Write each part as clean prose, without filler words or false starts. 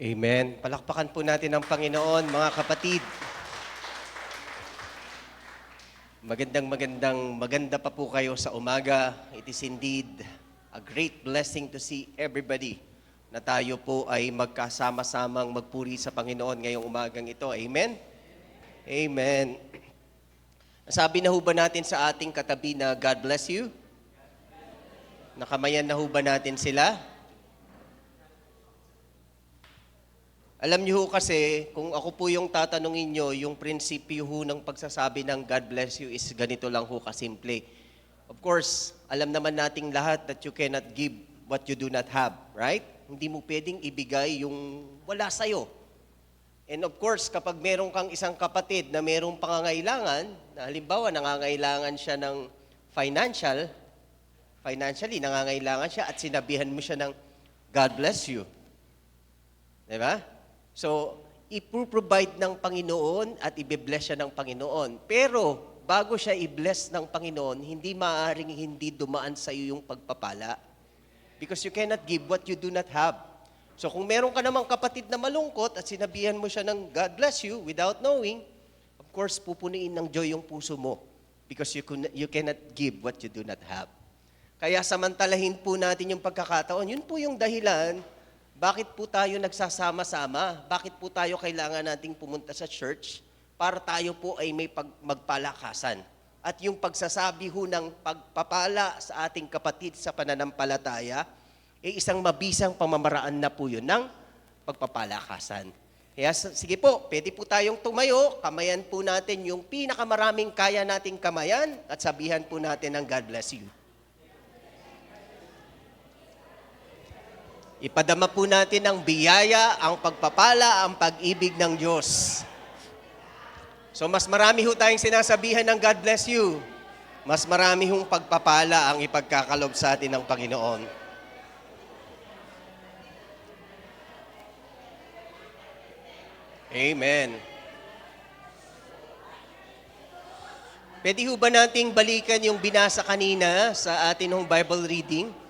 Amen. Palakpakan po natin ang Panginoon, mga kapatid. Maganda pa po kayo sa umaga. It is indeed a great blessing to see everybody na tayo po ay magkasama-samang magpuri sa Panginoon ngayong umagang ito. Amen? Amen. Sabi na ho ba natin sa ating katabi na God bless you? Nakamayan na ho ba natin sila? Alam niyo ho kasi, kung ako po yung tatanungin niyo, yung prinsipyo ho ng pagsasabi ng God bless you is ganito lang ho kasimple. Of course, alam naman nating lahat that you cannot give what you do not have, right? Hindi mo pwedeng ibigay yung wala sa'yo. And of course, kapag meron kang isang kapatid na merong pangangailangan, na halimbawa nangangailangan siya ng financially nangangailangan siya at sinabihan mo siya ng God bless you. Diba? So, ipro-provide ng Panginoon at i-bless siya ng Panginoon. Pero, bago siya i-bless ng Panginoon, hindi maaaring hindi dumaan sa iyo yung pagpapala. Because you cannot give what you do not have. So, kung meron ka namang kapatid na malungkot at sinabihan mo siya ng God bless you without knowing, of course, pupunuin ng joy yung puso mo. Because you cannot give what you do not have. Kaya samantalahin po natin yung pagkakataon. Yun po yung dahilan. Bakit po tayo nagsasama-sama? Bakit po tayo kailangan nating pumunta sa church para tayo po ay may magpalakasan? At yung pagsasabi ho ng pagpapala sa ating kapatid sa pananampalataya, isang mabisang pamamaraan na po yun ng pagpapalakasan. Kaya sige po, pwede po tayong tumayo, kamayan po natin yung pinakamaraming kaya nating kamayan at sabihan po natin ng God bless you. Ipadama po natin ang biyaya, ang pagpapala, ang pag-ibig ng Diyos. So mas marami ho tayong sinasabihan ng God bless you. Mas marami hong pagpapala ang ipagkakalob sa atin ng Panginoon. Amen. Pwede ho ba nating balikan yung binasa kanina sa atin hong Bible reading?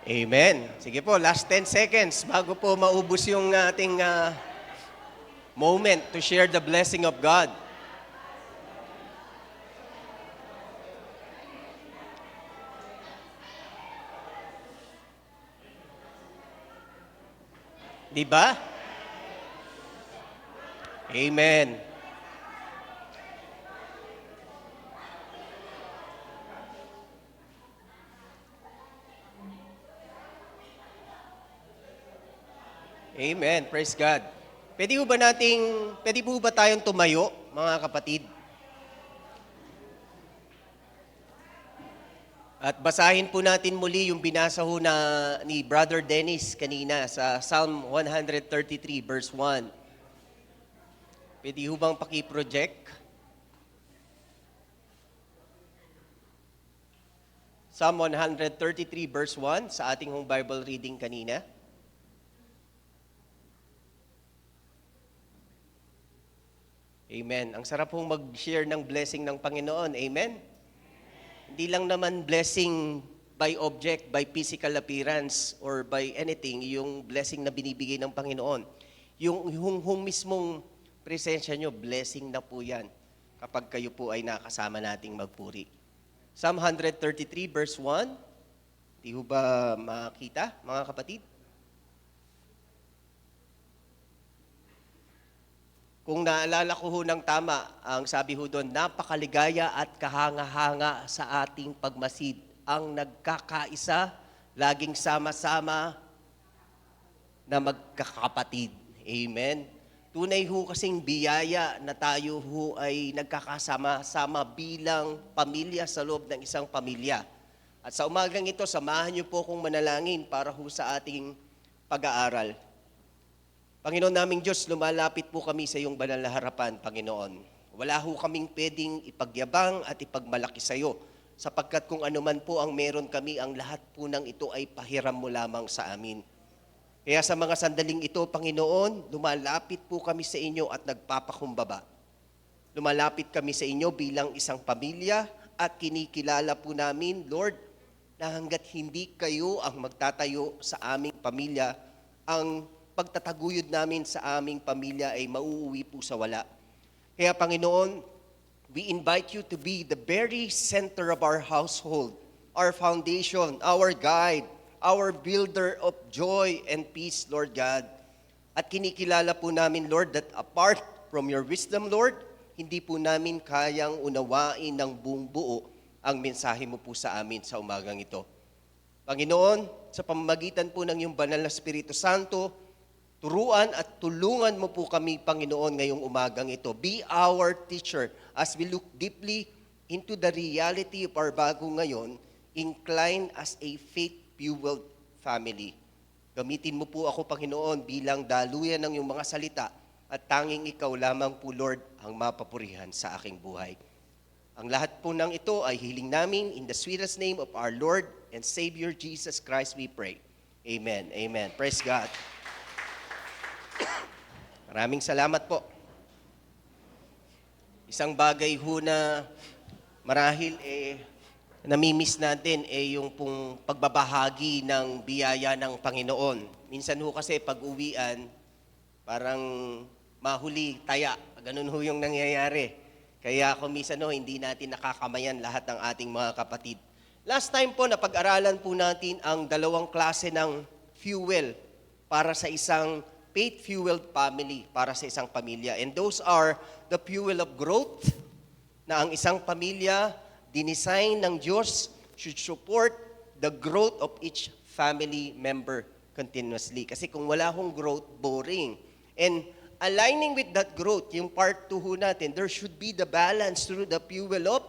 Amen. Sige po, last 10 seconds bago po maubos yung ating moment to share the blessing of God. Diba? Amen. Amen. Praise God. Pwede po ba tayong tumayo, mga kapatid? At basahin po natin muli yung binasa ho ni Brother Dennis kanina sa Psalm 133 verse 1. Pwede ho bang paki-project? Psalm 133 verse 1 sa ating hong Bible reading kanina. Amen. Ang sarap pong mag-share ng blessing ng Panginoon. Amen? Hindi lang naman blessing by object, by physical appearance, or by anything, yung blessing na binibigay ng Panginoon. Yung mismong presensya nyo, blessing na po yan kapag kayo po ay nakasama nating magpuri. Psalm 133 verse 1. Di ho ba makita, mga kapatid? Kung naalala ko ho ng tama, ang sabi ho doon, napakaligaya at kahanga-hanga sa ating pagmasid. Ang nagkakaisa, laging sama-sama na magkakapatid. Amen. Tunay ho kasing biyaya na tayo ho ay nagkakasama-sama bilang pamilya sa loob ng isang pamilya. At sa umagang ito, samahan niyo po kong manalangin para ho sa ating pag-aaral. Panginoon naming Diyos, lumalapit po kami sa iyong banal na harapan, Panginoon. Wala ho kaming pwedeng ipagyabang at ipagmalaki sa iyo, sapagkat kung ano man po ang meron kami, ang lahat po ng ito ay pahiram mo lamang sa amin. Kaya sa mga sandaling ito, Panginoon, lumalapit po kami sa inyo at nagpapakumbaba. Lumalapit kami sa inyo bilang isang pamilya at kinikilala po namin, Lord, na hanggat hindi kayo ang magtatayo sa aming pamilya, ang pagtataguyod namin sa aming pamilya ay mauuwi po sa wala. Kaya Panginoon, we invite you to be the very center of our household, our foundation, our guide, our builder of joy and peace, Lord God. At kinikilala po namin, Lord, that apart from your wisdom, Lord, hindi po namin kayang unawain ng buong buo ang mensahe mo po sa amin sa umagang ito. Panginoon, sa pamamagitan po ng iyong banal na Espiritu Santo, turuan at tulungan mo po kami, Panginoon, ngayong umagang ito. Be our teacher as we look deeply into the reality of our bago ngayon, incline as a faith-fueled family. Gamitin mo po ako, Panginoon, bilang daluyan ng iyong mga salita at tanging ikaw lamang po, Lord, ang mapapurihan sa aking buhay. Ang lahat po ng ito ay hiling namin in the sweetest name of our Lord and Savior Jesus Christ we pray. Amen. Amen. Praise God. Maraming salamat po. Isang bagay ho na marahil namimiss natin yung pong pagbabahagi ng biyaya ng Panginoon. Minsan ho kasi pag-uwian, parang mahuli, taya. Ganun ho yung nangyayari. Kaya kung minsan ho, hindi natin nakakamayan lahat ng ating mga kapatid. Last time po, napag-aralan po natin ang dalawang klase ng fuel para sa isang faith-fueled family, para sa isang pamilya. And those are the fuel of growth, na ang isang pamilya, dinesign ng Diyos, should support the growth of each family member continuously. Kasi kung wala hong growth, boring. And aligning with that growth, yung part 2 ho natin, there should be the balance through the fuel of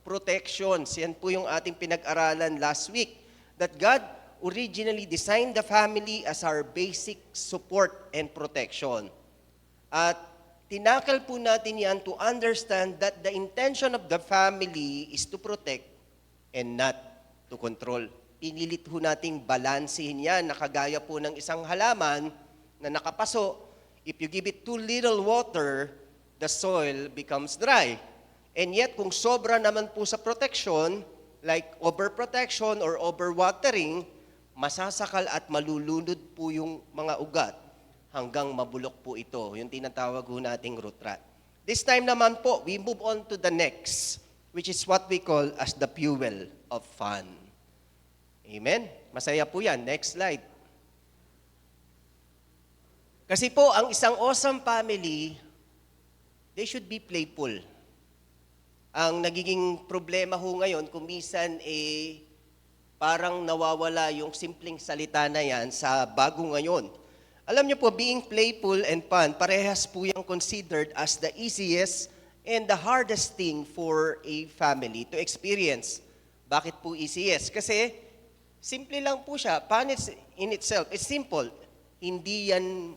protections. Yan po yung ating pinag-aralan last week. That God originally designed the family as our basic support and protection. At tinakal po natin yan to understand that the intention of the family is to protect and not to control. Pinilit ho nating balansehin yan, nakagaya po ng isang halaman na nakapaso. If you give it too little water, the soil becomes dry. And yet, kung sobra naman po sa protection, like overprotection or overwatering, masasakal at malulunod po yung mga ugat hanggang mabulok po ito. Yung tinatawag ho nating root rot. This time naman po, we move on to the next, which is what we call as the fuel of fun. Amen? Masaya po yan. Next slide. Kasi po, ang isang awesome family, they should be playful. Ang nagiging problema ho ngayon, kung minsan parang nawawala yung simpleng salita na yan sa bago ngayon. Alam niyo po, being playful and fun, parehas po yung considered as the easiest and the hardest thing for a family to experience. Bakit po easiest? Kasi simple lang po siya. Fun in itself, it's simple. Hindi yan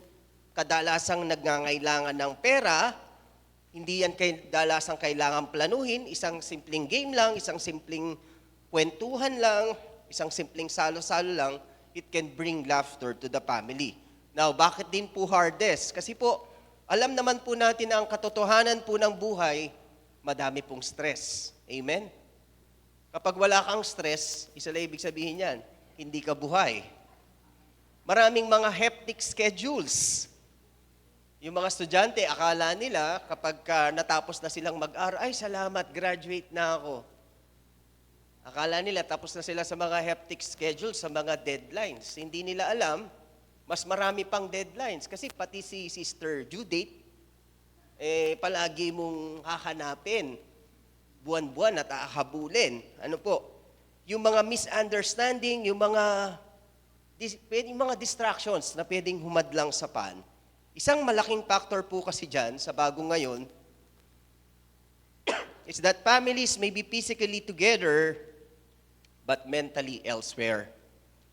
kadalasang nagngangailangan ng pera, hindi yan kadalasang kailangan planuhin, isang simpleng game lang, isang simpleng kwentuhan lang, isang simpleng salo-salo lang, it can bring laughter to the family. Now, bakit din po hardest? Kasi po, alam naman po natin na ang katotohanan po ng buhay, madami pong stress. Amen? Kapag wala kang stress, isa lang ibig sabihin yan, hindi ka buhay. Maraming mga hectic schedules. Yung mga estudyante, akala nila kapag natapos na silang mag-aral, ay salamat, graduate na ako. Akala nila tapos na sila sa mga hectic schedules, sa mga deadlines. Hindi nila alam, mas marami pang deadlines. Kasi pati si Sister Judith, palagi mong hahanapin, buwan-buwan at ahabulin. Ano po? Yung mga misunderstanding, yung mga distractions na pwedeng humadlang sa pan. Isang malaking factor po kasi dyan sa bago ngayon is that families may be physically together but mentally elsewhere.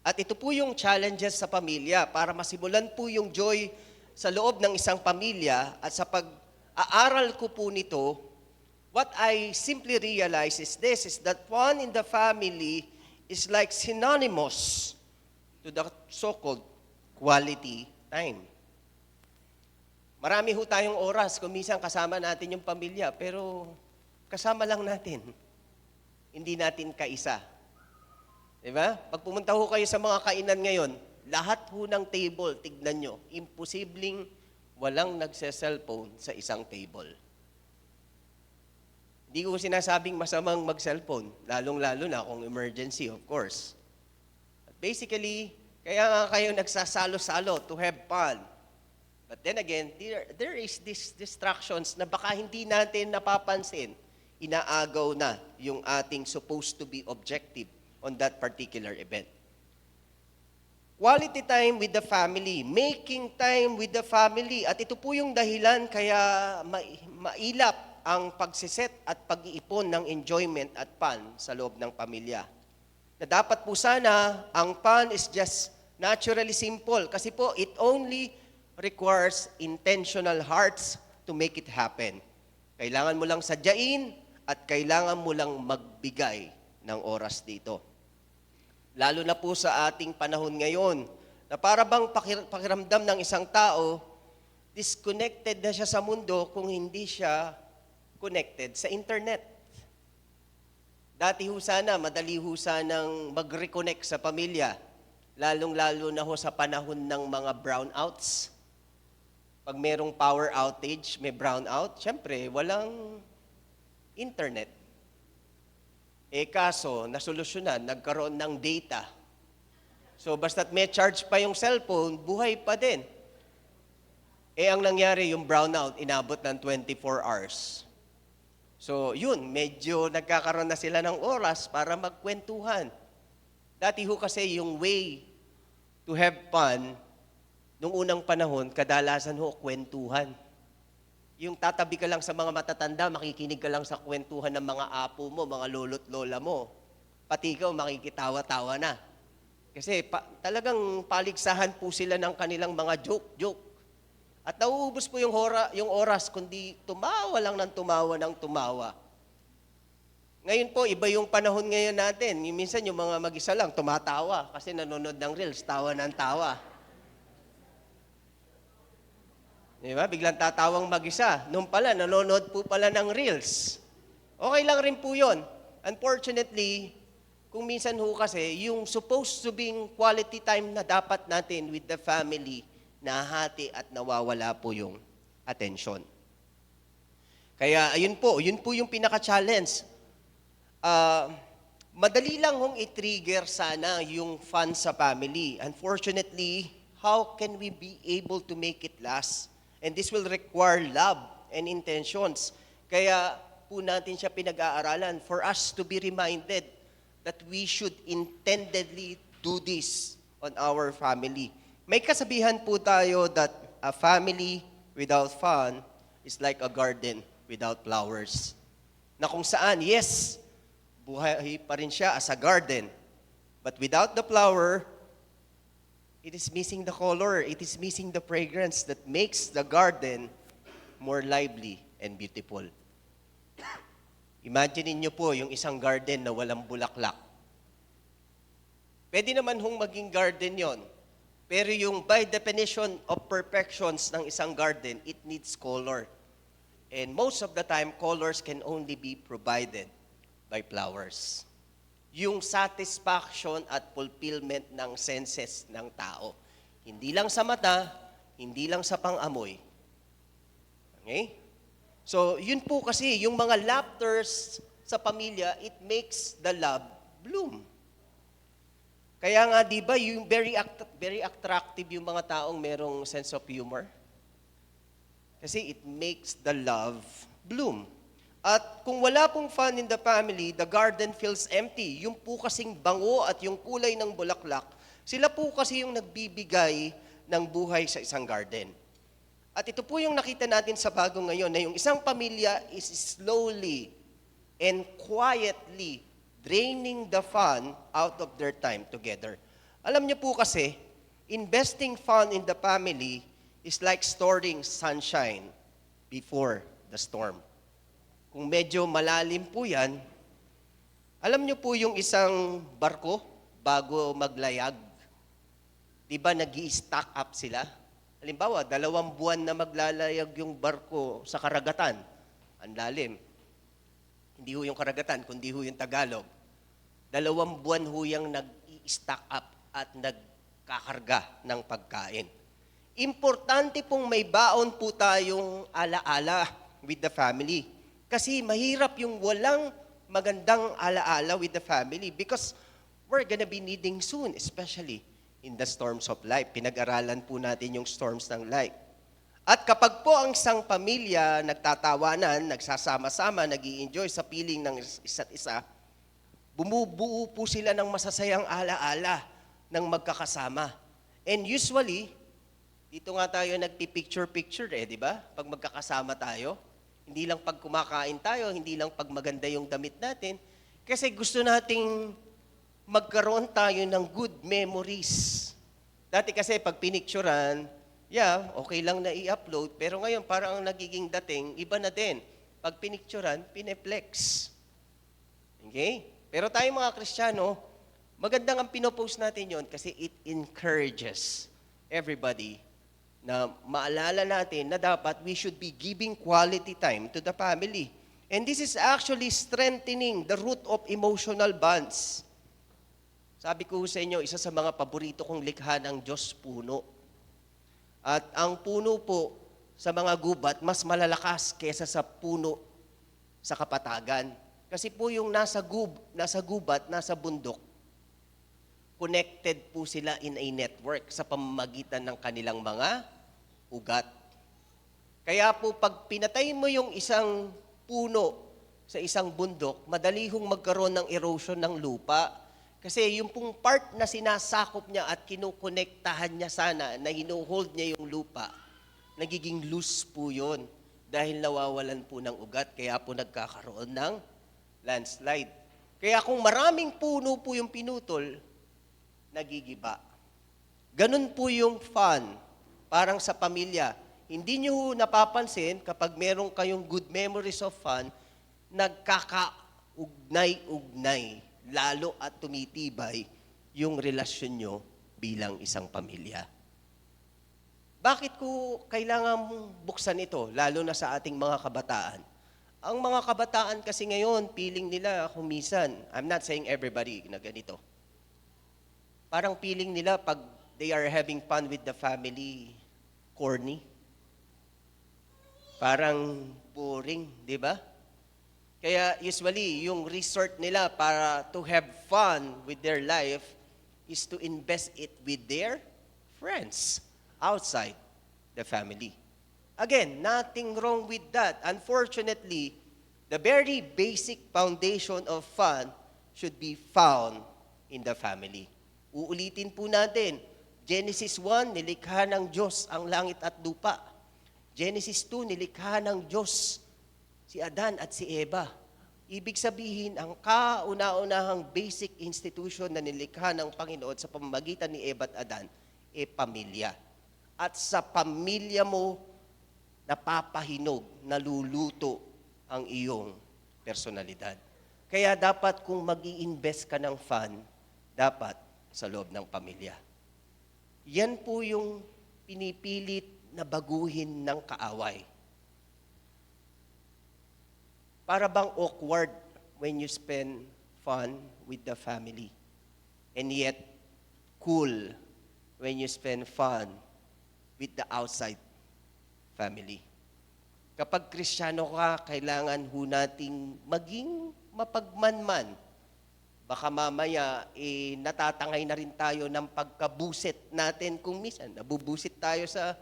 At ito po yung challenges sa pamilya para masimulan po yung joy sa loob ng isang pamilya at sa pag-aaral ko po nito, what I simply realize is this, is that fun in the family is like synonymous to the so-called quality time. Marami ho tayong oras kung minsan kasama natin yung pamilya, pero kasama lang natin. Hindi natin kaisa. Diba? Pag pumunta ho kayo sa mga kainan ngayon, lahat ho ng table, tignan nyo, imposibleng walang nagse-cellphone sa isang table. Hindi ko sinasabing masamang mag-cellphone, lalong-lalo na kung emergency, of course. But basically, kaya nga kayo nagsasalo-salo to have fun. But then again, there is these distractions na baka hindi natin napapansin. Inaagaw na yung ating supposed to be objective on that particular event. Quality time with the family, making time with the family. At ito po yung dahilan kaya mailap ang pagsiset at pag-iipon ng enjoyment at fun sa loob ng pamilya. Na dapat po sana, ang fun is just naturally simple. Kasi po, it only requires intentional hearts to make it happen. Kailangan mo lang sadyain at kailangan mo lang magbigay ng oras dito. Lalo na po sa ating panahon ngayon, na para bang pakiramdam ng isang tao, disconnected na siya sa mundo kung hindi siya connected sa internet. Dati ho sana, madali ho sanang mag-reconnect sa pamilya, lalong-lalo na ho sa panahon ng mga brownouts. Pag merong power outage, may brownout, syempre, walang internet. Kaso, nasolusyonan, nagkaroon ng data. So, basta't may charge pa yung cellphone, buhay pa din. Ang nangyari, yung brownout, inabot ng 24 hours. So, yun, medyo nagkakaroon na sila ng oras para magkwentuhan. Dati ho kasi yung way to have fun, nung unang panahon, kadalasan ho, kwentuhan. Yung tatabi ka lang sa mga matatanda, makikinig ka lang sa kwentuhan ng mga apo mo, mga lolo't lola mo. Pati ikaw, makikitawa-tawa na. Kasi talagang paligsahan po sila ng kanilang mga joke. At nauubos po yung oras, kundi tumawa lang ng tumawa. Ngayon po, iba yung panahon ngayon natin. Minsan yung mga mag-isa lang, tumatawa kasi nanonood ng reels, tawa ng tawa. Diba? Biglang tatawang mag-isa. Noon pala, nanonood po pala ng reels. Okay lang rin po yun. Unfortunately, kung minsan ho kasi, yung supposed to being quality time na dapat natin with the family, nahati at nawawala po yung attention. Kaya yun po yung pinaka-challenge. Madali lang hong i-trigger sana yung fun sa family. Unfortunately, how can we be able to make it last? And this will require love and intentions. Kaya po natin siya pinag-aaralan for us to be reminded that we should intendedly do this on our family. May kasabihan po tayo that a family without fun is like a garden without flowers. Na kung saan, yes, buhay pa rin siya as a garden. But without the flower, it is missing the color, it is missing the fragrance that makes the garden more lively and beautiful. Imagine niyo po yung isang garden na walang bulaklak. Pwede naman hong maging garden yon. Pero yung by definition of perfections ng isang garden, it needs color. And most of the time, colors can only be provided by flowers. Yung satisfaction at fulfillment ng senses ng tao. Hindi lang sa mata, hindi lang sa pang-amoy. Okay? So, yun po kasi, yung mga laughters sa pamilya, it makes the love bloom. Kaya nga, di ba, yung very attractive yung mga taong merong sense of humor. Kasi it makes the love bloom. At kung wala pong fun in the family, the garden feels empty. Yung po kasing bango at yung kulay ng bulaklak, sila po kasi yung nagbibigay ng buhay sa isang garden. At ito po yung nakita natin sa bago ngayon, na yung isang pamilya is slowly and quietly draining the fun out of their time together. Alam niyo po kasi, investing fun in the family is like storing sunshine before the storm. Kung medyo malalim po yan, alam niyo po yung isang barko bago maglayag. Di ba nag-i-stack up sila? Halimbawa, 2 buwan na maglalayag yung barko sa karagatan. Ang lalim. Hindi ho yung karagatan, kundi ho yung Tagalog. 2 buwan ho yung nag-i-stack up at nagkakarga ng pagkain. Importante pong may baon po tayong alaala with the family. Kasi mahirap yung walang magandang alaala with the family because we're gonna be needing soon, especially in the storms of life. Pinag-aralan po natin yung storms ng life. At kapag po ang isang pamilya nagtatawanan, nagsasama-sama, nag-i-enjoy sa piling ng isa't isa, bumubuo po sila ng masasayang alaala ng magkakasama. And usually, dito nga tayo nagpi-picture-picture di ba? Pag magkakasama tayo, hindi lang pag kumakain tayo, hindi lang pag maganda yung damit natin, kasi gusto nating magkaroon tayo ng good memories. Dati kasi pag pinicturan, okay lang na i-upload, pero ngayon parang ang nagiging dating, iba na din. Pag pinicturan, pineplex. Okay? Pero tayo mga Kristiyano, magandang ang pinopost natin yon kasi it encourages everybody na maalala natin na dapat we should be giving quality time to the family. And this is actually strengthening the root of emotional bonds. Sabi ko sa inyo, isa sa mga paborito kong likha ng Diyos, puno. At ang puno po sa mga gubat, mas malalakas kesa sa puno sa kapatagan. Kasi po yung nasa gubat, nasa bundok, connected po sila in a network sa pamamagitan ng kanilang mga ugat. Kaya po pag pinatay mo yung isang puno sa isang bundok, madali hong magkaroon ng erosion ng lupa. Kasi yung pong part na sinasakop niya at kinukonektahan niya sana, na hinuhold niya yung lupa, nagiging loose po yun dahil nawawalan po ng ugat, kaya po nagkakaroon ng landslide. Kaya kung maraming puno po yung pinutol, nagigiba. Ganun po yung fun, parang sa pamilya. Hindi nyo napapansin kapag meron kayong good memories of fun, nagkakaugnay-ugnay, lalo at tumitibay yung relasyon nyo bilang isang pamilya. Bakit ko kailangan buksan ito, lalo na sa ating mga kabataan? Ang mga kabataan kasi ngayon, feeling nila kung minsan, I'm not saying everybody na ganito, parang feeling nila pag they are having fun with the family, corny. Parang boring, di ba? Kaya usually, yung resort nila para to have fun with their life is to invest it with their friends outside the family. Again, nothing wrong with that. Unfortunately, the very basic foundation of fun should be found in the family. Uulitin po natin, Genesis 1, nilikha ng Diyos ang langit at lupa. Genesis 2, nilikha ng Diyos si Adan at si Eva. Ibig sabihin, ang kauna-unahang basic institution na nilikha ng Panginoon sa pamamagitan ni Eva at Adan, pamilya. At sa pamilya mo, napapahinog, naluluto ang iyong personalidad. Kaya dapat kung mag-i-invest ka ng fun, dapat sa loob ng pamilya. Yan po yung pinipilit na baguhin ng kaaway. Para bang awkward when you spend fun with the family. And yet, cool when you spend fun with the outside family. Kapag Kristiyano ka, kailangan ho nating maging mapagmanman. Baka mamaya, natatangay na rin tayo ng pagkabusit natin kung minsan. Nabubusit tayo sa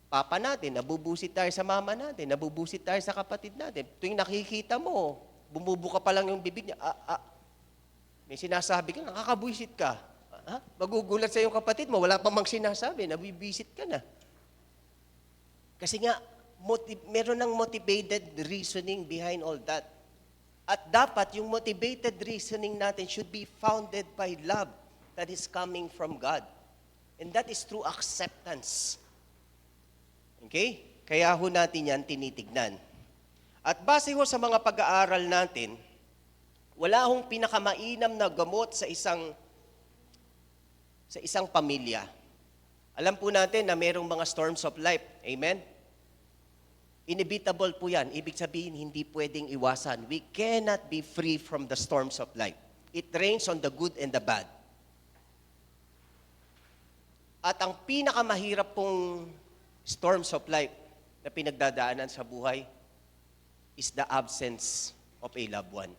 papa natin, nabubusit tayo sa mama natin, nabubusit tayo sa kapatid natin. Tuwing nakikita mo, bumubuka pa lang yung bibig niya, may sinasabi ka, nakakabuisit ka. Magugulat sa yung kapatid mo, wala pa mang sinasabi, nabibisit ka na. Kasi nga, meron ng motivated reasoning behind all that. At dapat yung motivated reasoning natin should be founded by love that is coming from God. And that is through acceptance. Okay? Kaya ho natin yan tinitignan. At base ho sa mga pag-aaral natin, wala hong pinakamainam na gamot sa isang sa isang pamilya. Alam po natin na mayroong mga storms of life. Amen? Inevitable po yan. Ibig sabihin, hindi pwedeng iwasan. We cannot be free from the storms of life. It rains on the good and the bad. At ang pinakamahirap pong storms of life na pinagdadaanan sa buhay is the absence of a loved one.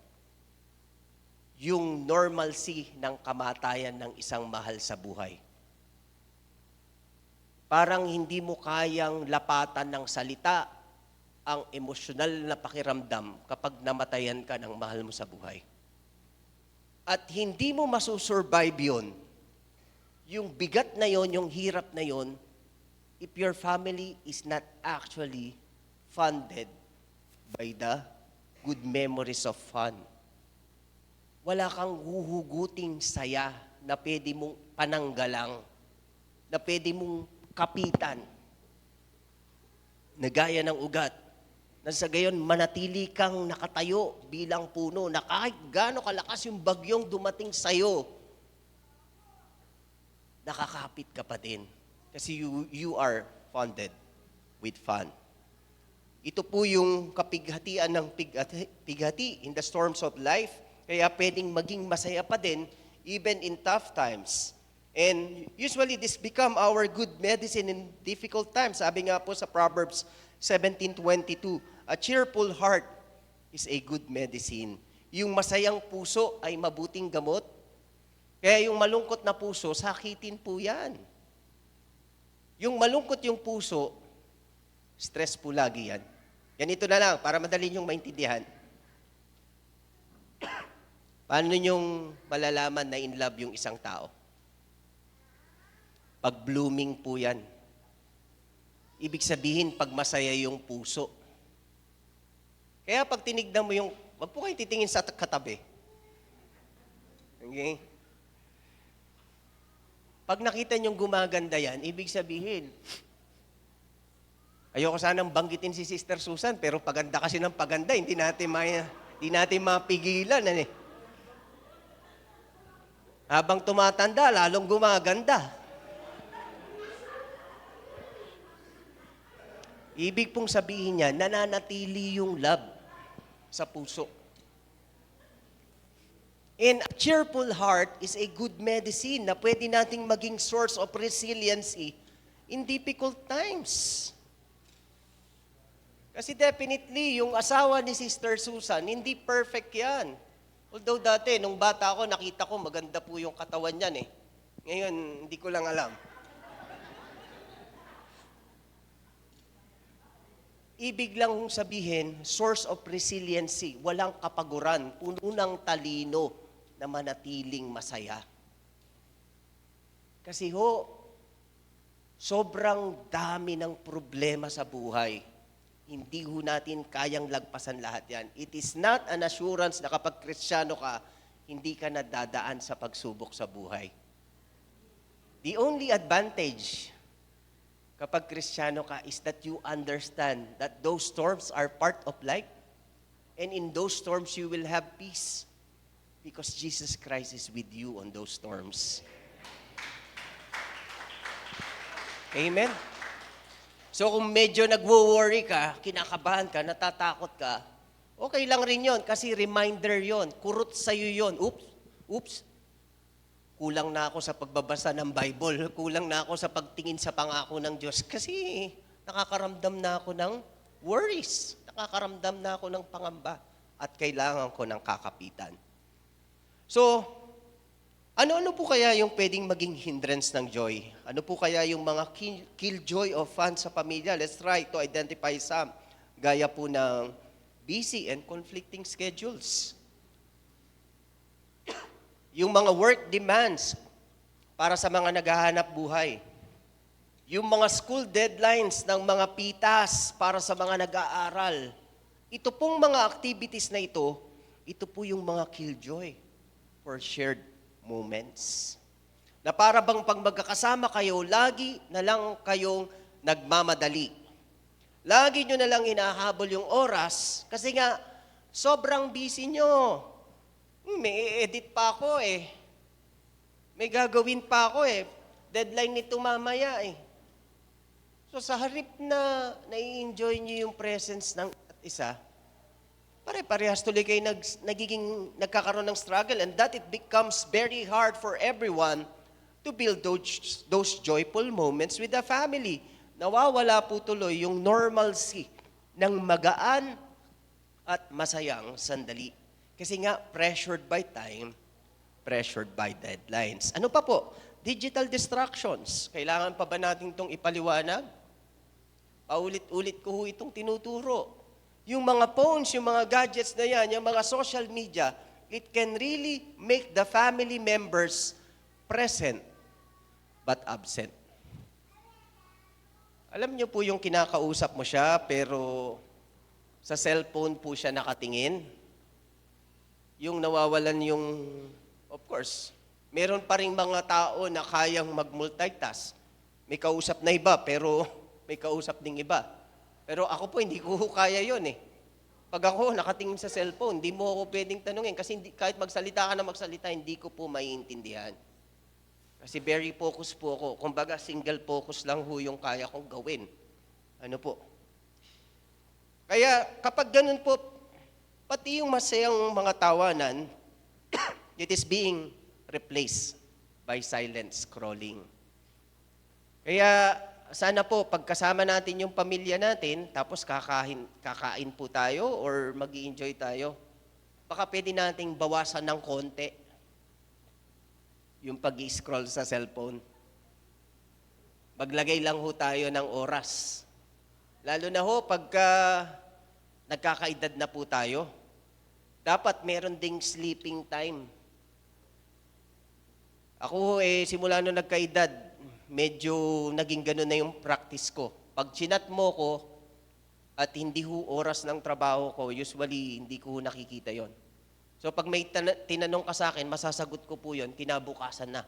Yung normalcy ng kamatayan ng isang mahal sa buhay. Parang hindi mo kayang lapatan ng salita ang emosyonal na pakiramdam kapag namatayan ka ng mahal mo sa buhay. At hindi mo masusurvive yun. Yung bigat na yon, yung hirap na yon, if your family is not actually funded by the good memories of fun. Wala kang huhuguting saya na pwede mong pananggalang, na pwede mong kapitan, na gaya ng ugat, na sa gayon manatili kang nakatayo bilang puno, na kahit gaano kalakas yung bagyong dumating sa'yo, nakakapit ka pa din. Kasi you are funded with fun. Ito po yung kapighatian ng pighati in the storms of life, kaya pwedeng maging masaya pa din even in tough times. And usually this become our good medicine in difficult times. Sabi nga po sa Proverbs 17:22, a cheerful heart is a good medicine. Yung masayang puso ay mabuting gamot. Kaya yung malungkot na puso, sakitin po yan. Yung malungkot yung puso, stress po lagi yan. Ganito na lang, para madali niyong maintindihan. Paano niyong malalaman na in love yung isang tao? Pag blooming po yan. Ibig sabihin, pag masaya yung puso. Kaya pag tinignan mo yung, wag po kayo titingin sa katabi. Okay? Pag nakita niyong gumaganda yan, ibig sabihin, ayoko sanang banggitin si Sister Susan, pero paganda kasi ng paganda, hindi natin mapigilan. Habang tumatanda, lalong gumaganda. Ibig pong sabihin niya, nananatili yung love sa puso. And a cheerful heart is a good medicine na pwede nating maging source of resiliency in difficult times. Kasi definitely, yung asawa ni Sister Susan, hindi perfect yan. Although dati, nung bata ako, nakita ko maganda po yung katawan niyan eh. Ngayon, hindi ko lang alam. Ibig lang sabihin, source of resiliency, walang kapaguran, puno ng talino na manatiling masaya. Kasi sobrang dami ng problema sa buhay. Hindi natin kayang lagpasan lahat yan. It is not an assurance na kapag Kristiyano ka, hindi ka nadadaan sa pagsubok sa buhay. The only advantage kapag Kristiyano ka is that you understand that those storms are part of life. And in those storms, you will have peace. Because Jesus Christ is with you on those storms. Amen? So kung medyo nagwo-worry ka, kinakabahan ka, natatakot ka, okay lang rin yon kasi reminder yon, kurot sa'yo yon. Oops. Kulang na ako sa pagbabasa ng Bible. Kulang na ako sa pagtingin sa pangako ng Diyos. Kasi nakakaramdam na ako ng worries. Nakakaramdam na ako ng pangamba. At kailangan ko ng kakapitan. So, ano-ano po kaya yung pwedeng maging hindrance ng joy? Ano po kaya yung mga killjoy of fun sa pamilya? Let's try to identify some. Gaya po ng busy and conflicting schedules. Yung mga work demands para sa mga naghahanap buhay. Yung mga school deadlines ng mga pitas para sa mga nag-aaral. Ito pong mga activities na ito po yung mga killjoy for shared moments. Na para bang pag magkakasama kayo, lagi na lang kayong nagmamadali. Lagi nyo na lang hinahabol yung oras kasi nga sobrang busy nyo. May edit pa ako eh. May gagawin pa ako eh. Deadline nito mamaya eh. So sa harip na nai-enjoy niyo yung presence ng isa't isa, pare-parehas tuloy kayo nagkakaroon ng struggle, and that it becomes very hard for everyone to build those joyful moments with the family. Nawawala po tuloy yung normalcy ng magaan at masayang sandali. Kasi nga, pressured by time, pressured by deadlines. Ano pa po? Digital distractions. Kailangan pa ba natin itong ipaliwanag? Paulit-ulit ko ho itong tinuturo. Yung mga phones, yung mga gadgets na yan, yung mga social media, it can really make the family members present but absent. Alam niyo po yung kinakausap mo siya, pero sa cellphone po siya nakatingin. Yung nawawalan yung, of course, meron pa rin mga tao na kayang mag-multitask. May kausap na iba, pero may kausap ding iba. Pero ako po, hindi ko kaya yun eh. Pag ako nakatingin sa cellphone, hindi mo ako pwedeng tanungin kasi kahit magsalita ka na magsalita, hindi ko po maiintindihan. Kasi very focused po ako. Kumbaga, single focus lang ho yung kaya kong gawin. Ano po? Kaya kapag ganun po, pati yung masayang mga tawanan, it is being replaced by silent scrolling. Kaya sana po, pagkasama natin yung pamilya natin, tapos kakain po tayo or mag-i-enjoy tayo, baka pwede nating bawasan ng konti yung pag-i-scroll sa cellphone. Maglagay lang ho tayo ng oras. Lalo na ho, pagka nagkakaedad na po tayo, dapat meron ding sleeping time. Ako simula nung nagkaedad, medyo naging ganun na yung practice ko. Pag chinat mo ko at hindi ho oras ng trabaho ko, usually hindi ko nakikita yon. So pag may tinanong ka sa akin, masasagot ko po yon kinabukasan na.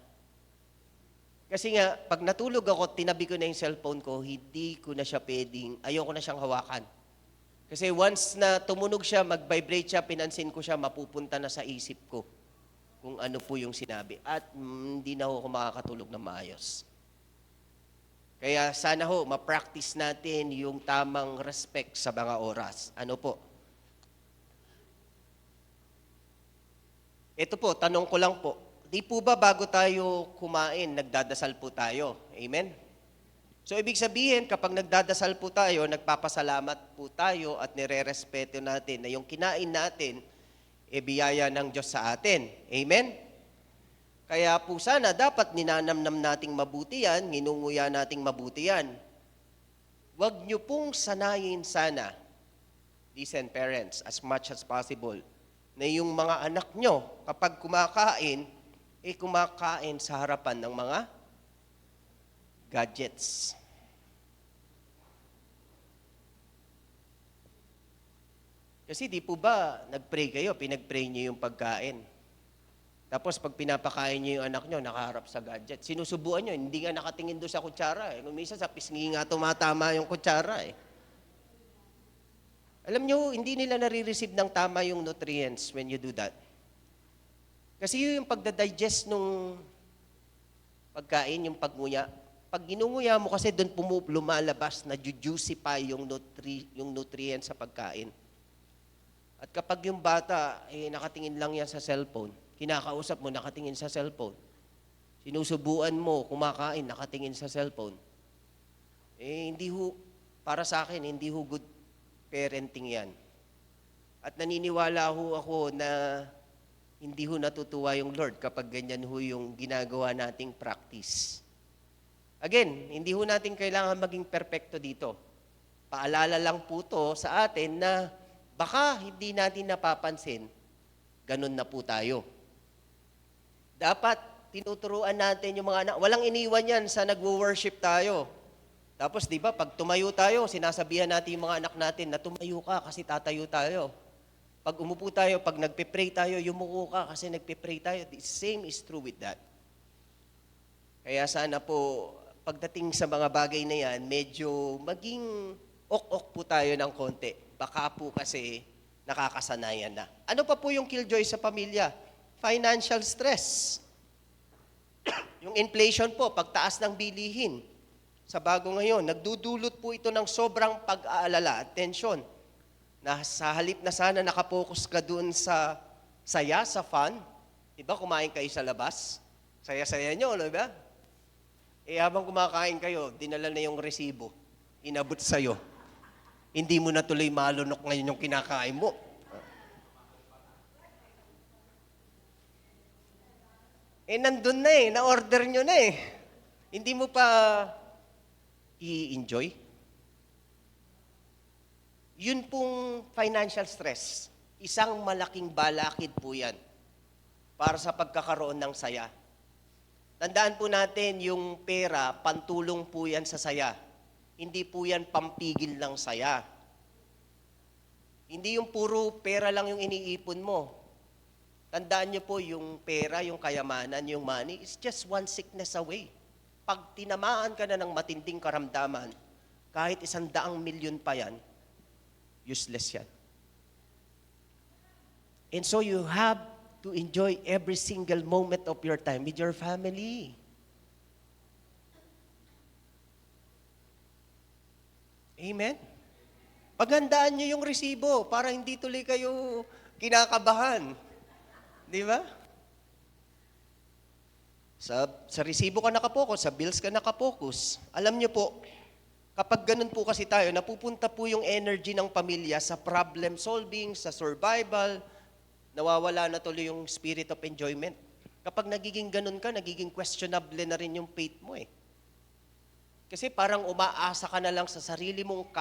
Kasi nga, pag natulog ako, tinabi ko na yung cellphone ko, hindi ko na siya pwedeng, ayoko na siyang hawakan. Kasi once na tumunog siya, mag-vibrate siya, pinansin ko siya, mapupunta na sa isip ko kung ano po yung sinabi. At hindi na ako makakatulog na maayos. Kaya sana ho, ma-practice natin yung tamang respect sa mga oras. Ano po? Ito po, tanong ko lang po. Di po ba bago tayo kumain, nagdadasal po tayo? Amen? So, ibig sabihin, kapag nagdadasal po tayo, nagpapasalamat po tayo at nire-respeto natin na yung kinain natin, biyaya ng Diyos sa atin. Amen? Kaya po sana dapat ninanamnam nating mabuti yan, nginunguya nating mabuti yan. Huwag niyo pong sanayin sana, listen parents, as much as possible, na yung mga anak nyo, kapag kumakain, kumakain sa harapan ng mga gadgets. Kasi di po ba nag-pray kayo, pinag-pray niyo yung pagkain. Tapos pag pinapakain niyo yung anak niyo, nakaharap sa gadget. Sinusubuan niyo, hindi nga nakatingin doon sa kutsara. Nung minsan sa pisngi nga tumatama yung kutsara eh. Alam niyo, hindi nila nare-receive ng tama yung nutrients when you do that. Kasi yung pagdadigest nung pagkain, yung pagnguya. Pag ginunguya mo kasi doon lumalabas na juicy pa yung nutrients sa pagkain. At kapag yung bata, nakatingin lang yan sa cellphone, kinakausap mo, nakatingin sa cellphone. Sinusubuan mo, kumakain, nakatingin sa cellphone. Hindi ho, para sa akin, hindi ho good parenting yan. At naniniwala ho ako na hindi ho natutuwa yung Lord kapag ganyan ho yung ginagawa nating practice. Again, hindi ho natin kailangan maging perpekto dito. Paalala lang po to sa atin na baka hindi natin napapansin, ganun na po tayo. Dapat tinuturuan natin yung mga anak. Walang iniwan yan sa nagwo-worship tayo. Tapos di ba, pag tumayo tayo, sinasabihan natin yung mga anak natin na tumayo ka kasi tatayo tayo. Pag umupo tayo, pag nagpe-pray tayo, yumuko ka kasi nagpe-pray tayo. The same is true with that. Kaya sana po, pagdating sa mga bagay na yan, medyo maging ok-ok po tayo ng konti. Baka po kasi nakakasanayan na. Ano pa po yung killjoy sa pamilya? Financial stress. Yung inflation po, pagtaas ng bilihin sa bago ngayon, nagdudulot po ito ng sobrang pag-aalala at tensyon na sa halip na sana nakapokus ka dun sa saya, sa fun. Diba, kumain kayo sa labas? Saya-saya nyo, no ba? Habang kumakain kayo, dinala na yung resibo. Inabot sa'yo. Hindi mo na tuloy malunok ngayon yung kinakain mo. Nandun na na-order nyo na Hindi mo pa i-enjoy. Yun pong financial stress, isang malaking balakid po yan para sa pagkakaroon ng saya. Tandaan po natin, yung pera, pantulong po yan sa saya. Hindi po yan pampigil ng saya. Hindi yung puro pera lang yung iniipon mo. Tandaan niyo po, yung pera, yung kayamanan, yung money, is just one sickness away. Pag tinamaan ka na ng matinding karamdaman, kahit 100 milyon pa yan, useless yan. And so you have to enjoy every single moment of your time with your family. Amen? Paghandaan niyo yung resibo para hindi tuloy kayo kinakabahan. Di ba? Sa resibo ka nakapokus, sa bills ka nakapokus. Alam niyo po, kapag ganun po kasi tayo, napupunta po yung energy ng pamilya sa problem solving, sa survival, nawawala na tuloy yung spirit of enjoyment. Kapag nagiging ganun ka, nagiging questionable na rin yung faith mo Kasi parang umaasa ka na lang sa sarili mong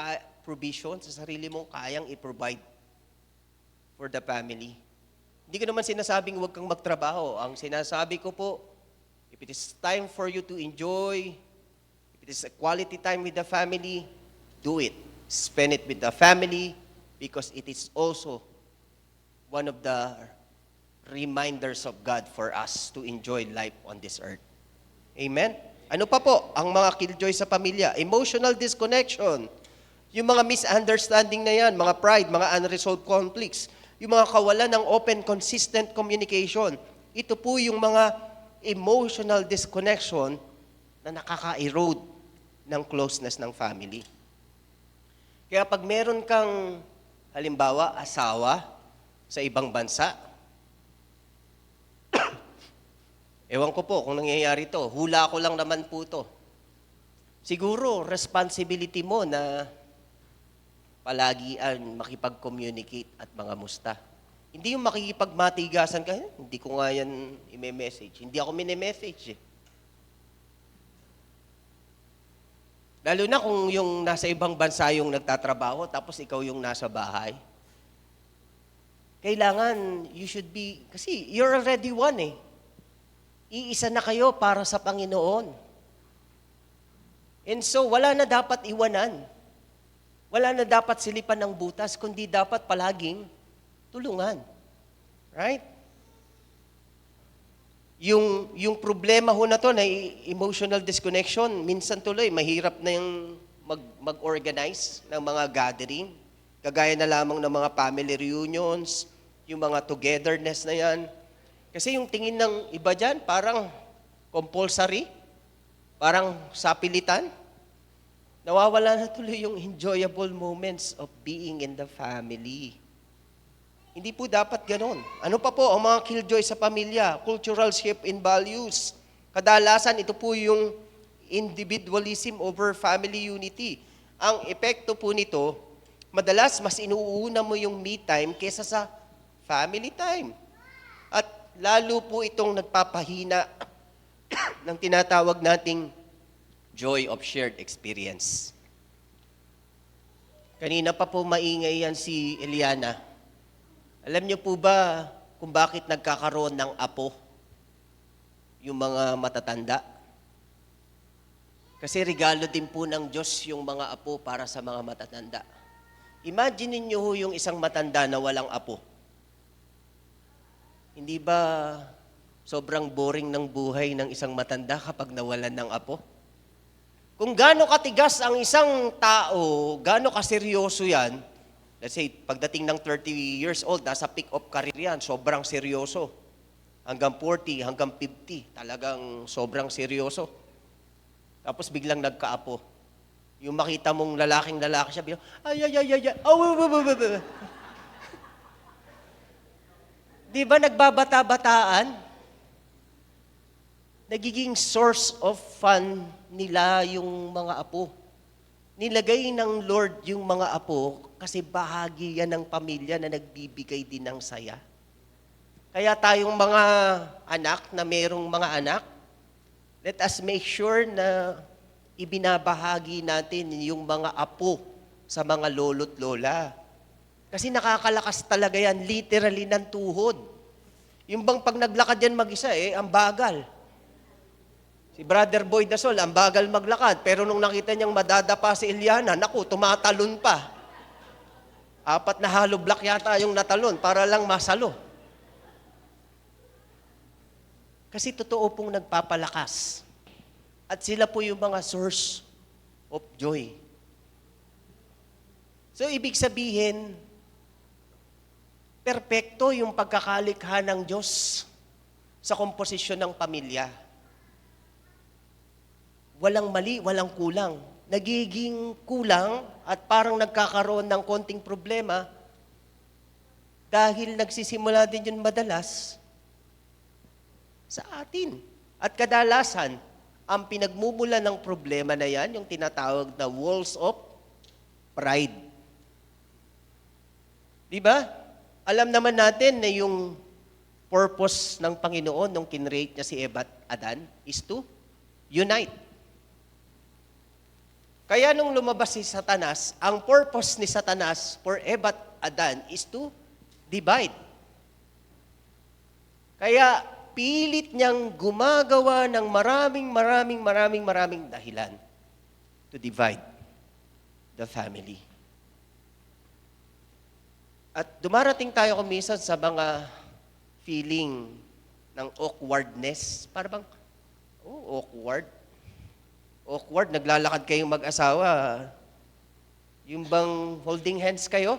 provision, sa sarili mong kayang i-provide for the family. Hindi ko naman sinasabing huwag kang magtrabaho. Ang sinasabi ko po, if it is time for you to enjoy, if it is a quality time with the family, do it. Spend it with the family because it is also one of the reminders of God for us to enjoy life on this earth. Amen? Ano pa po ang mga killjoy sa pamilya? Emotional disconnection. Yung mga misunderstanding na yan, mga pride, mga unresolved conflicts, yung mga kawalan ng open, consistent communication. Ito po yung mga emotional disconnection na nakaka-erode ng closeness ng family. Kaya pag meron kang, halimbawa, asawa sa ibang bansa, ewan ko po kung nangyayari to, hula ko lang naman po to. Siguro, responsibility mo na palagi ang makipag-communicate at mga musta. Hindi yung makikipagmatigasan ka, hindi ko nga yan i-message. Hindi ako mini-message Lalo na kung yung nasa ibang bansa yung nagtatrabaho, tapos ikaw yung nasa bahay. Kailangan, you should be, kasi you're already one Iisa na kayo para sa Panginoon. And so, wala na dapat iwanan. Wala na dapat silipan ng butas, kundi dapat palaging tulungan. Right? Yung problema ho na to na emotional disconnection, minsan tuloy, mahirap na yung mag-organize ng mga gathering. Kagaya na lamang ng mga family reunions, yung mga togetherness na yan. Kasi yung tingin ng iba dyan, parang compulsory, parang sapilitan. Nawawala na tuloy yung enjoyable moments of being in the family. Hindi po dapat ganon. Ano pa po ang mga killjoy sa pamilya? Cultural shift in values. Kadalasan ito po yung individualism over family unity. Ang epekto po nito, madalas mas inuuna mo yung me time kesa sa family time. At lalo po itong nagpapahina ng tinatawag nating joy of shared experience. Kanina pa po maingay yan si Eliana. Alam niyo po ba kung bakit nagkakaroon ng apo yung mga matatanda? Kasi regalo din po ng Diyos yung mga apo para sa mga matatanda. Imagine niyo yung isang matanda na walang apo. Hindi ba sobrang boring ng buhay ng isang matanda kapag nawalan ng apo? Kung gaano katigas ang isang tao, gaano kaseryoso yan, let's say, pagdating ng 30 years old, nasa peak of career yan, sobrang seryoso. hanggang 40, hanggang 50. Talagang sobrang seryoso. Tapos biglang nagkaapo. Yung makita mong lalaking-lalaki siya, biglang, ay, ay, ay, ay, ay, oh. Di ba nagbabata-bataan? Nagiging source of fun nila yung mga apo. Nilagay ng Lord yung mga apo kasi bahagi yan ng pamilya na nagbibigay din ng saya. Kaya tayong mga anak na mayroong mga anak, let us make sure na ibinabahagi natin yung mga apo sa mga lolo't lola. Kasi nakakalakas talaga yan, literally ng tuhod. Yung bang pag naglakad yan mag-isa, ang bagal. Si Brother Boy Dasol, ang bagal maglakad. Pero nung nakita niyang madadapa si Eliana, naku, tumatalon pa. 4 na hollow block yata yung natalon para lang masalo. Kasi totoo pong nagpapalakas. At sila po yung mga source of joy. So, ibig sabihin, perpekto yung pagkakalikha ng Diyos sa komposisyon ng pamilya. Walang mali, walang kulang. Nagiging kulang at parang nagkakaroon ng konting problema dahil nagsisimula din yun madalas sa atin. At kadalasan, ang pinagmumula ng problema na yan, yung tinatawag na walls of pride. Di ba? Alam naman natin na yung purpose ng Panginoon nung kinreate niya si Eva at Adan is to unite. Kaya nung lumabas si Satanas, ang purpose ni Satanas for Eva at Adan is to divide. Kaya pilit niyang gumagawa ng maraming dahilan to divide the family. At dumarating tayo kuminsan sa mga feeling ng awkwardness. Para bang, awkward. Awkward, naglalakad kayong mag-asawa. Yung bang holding hands kayo?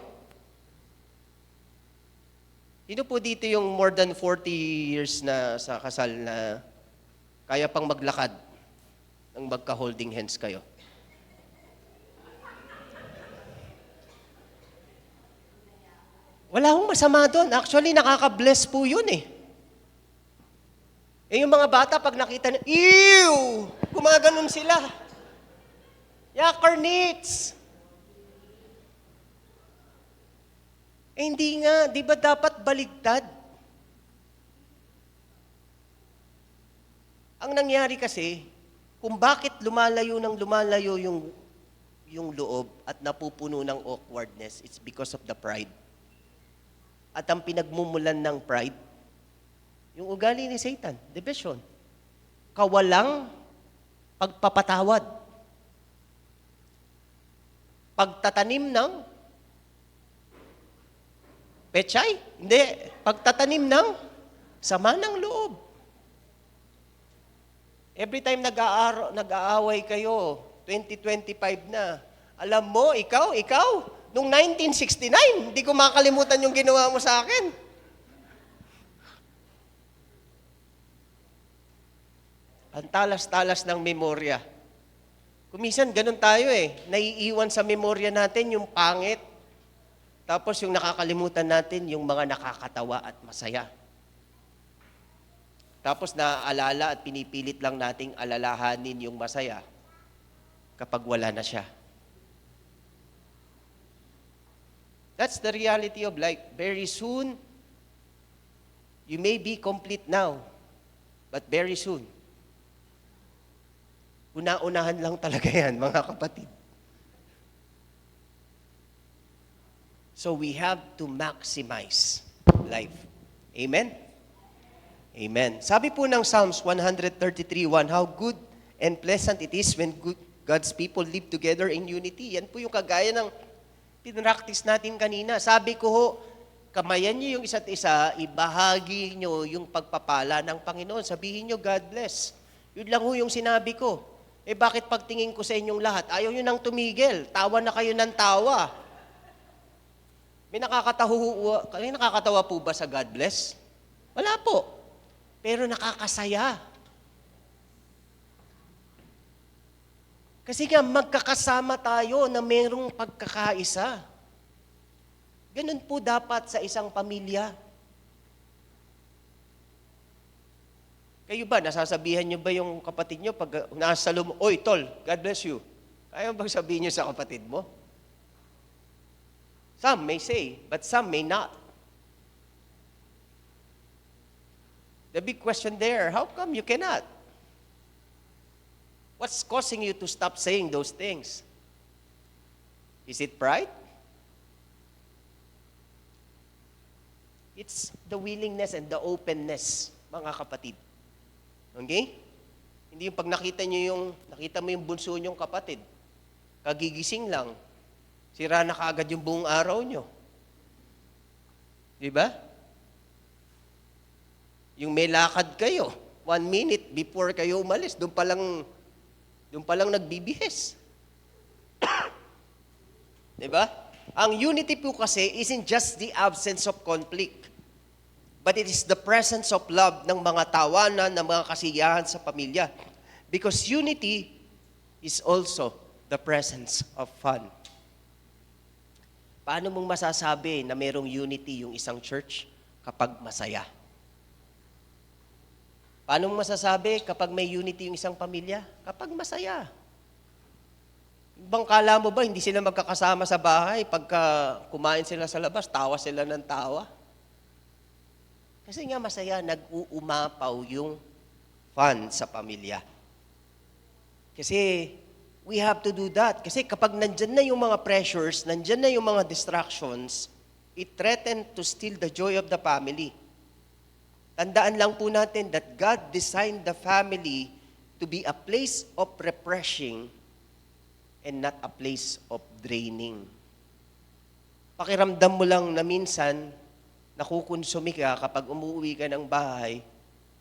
Sino po dito yung more than 40 years na sa kasal na kaya pang maglakad ng magka-holding hands kayo? Wala akong masama doon. Actually, nakaka-bless po yun eh. Yung mga bata, pag nakita nila, ew! Gumaganon sila. Yakarnits! Hindi nga, di ba dapat baligtad? Ang nangyari kasi, kung bakit lumalayo yung loob at napupuno ng awkwardness, it's because of the pride. At ang pinagmumulan ng pride, yung ugali ni Satan, division. Kawalang pagpapatawad. Pagtatanim ng pechay? Hindi. Pagtatanim ng sama ng loob. Every time nag-aaway kayo, 2025 na, alam mo, ikaw, nung 1969, hindi ko makalimutan yung ginawa mo sa akin. Ang talas-talas ng memorya. Kumisan, ganun tayo naiiwan sa memorya natin yung pangit. Tapos yung nakakalimutan natin, yung mga nakakatawa at masaya. Tapos naaalala at pinipilit lang nating alalahanin yung masaya kapag wala na siya. That's the reality of life. Very soon, you may be complete now, but very soon, una-unahan lang talaga yan, mga kapatid. So we have to maximize life. Amen? Amen. Sabi po ng Psalms 133:1, how good and pleasant it is when God's people live together in unity. Yan po yung kagaya ng pinractice natin kanina. Sabi ko ho, kamayan niyo yung isa't isa, ibahagi niyo yung pagpapala ng Panginoon. Sabihin niyo, God bless. Yun lang ho yung sinabi ko. Bakit pagtingin ko sa inyong lahat, ayaw nyo nang tumigil, tawa na kayo ng tawa. May nakakatawa po ba sa God bless? Wala po. pero nakakasaya. Kasi nga, magkakasama tayo na mayroong pagkakaisa. Ganun po dapat sa isang pamilya. Kayo ba, nasasabihan nyo ba yung kapatid nyo pag nasa loob, "Oy, tol, God bless you." Kaya bang sabihin nyo sa kapatid mo? Some may say, but some may not. The big question there, how come you cannot? What's causing you to stop saying those things? Is it pride? It's the willingness and the openness, mga kapatid. Okay? Hindi yung pag nakita mo yung bunso nyong kapatid, kagigising lang, sira na kaagad yung buong araw nyo. Di ba? Yung may lakad kayo, 1 minute before kayo umalis, doon pa lang nagbibihis. Diba? Ang unity po kasi isn't just the absence of conflict, but it is the presence of love ng mga tawanan, ng mga kasiyahan sa pamilya. Because unity is also the presence of fun. Paano mong masasabi na mayroong unity yung isang church kapag masaya? Paano mo masasabi kapag may unity yung isang pamilya? Kapag masaya. Ibang kala mo ba, hindi sila magkakasama sa bahay pagka kumain sila sa labas, tawa sila ng tawa? Kasi nga masaya, nag-uumapaw yung fun sa pamilya. Kasi we have to do that. Kasi kapag nandyan na yung mga pressures, nandyan na yung mga distractions, it threatens to steal the joy of the family. Tandaan lang po natin that God designed the family to be a place of refreshing and not a place of draining. Pakiramdam mo lang na minsan, nakukonsumi ka kapag umuwi ka ng bahay,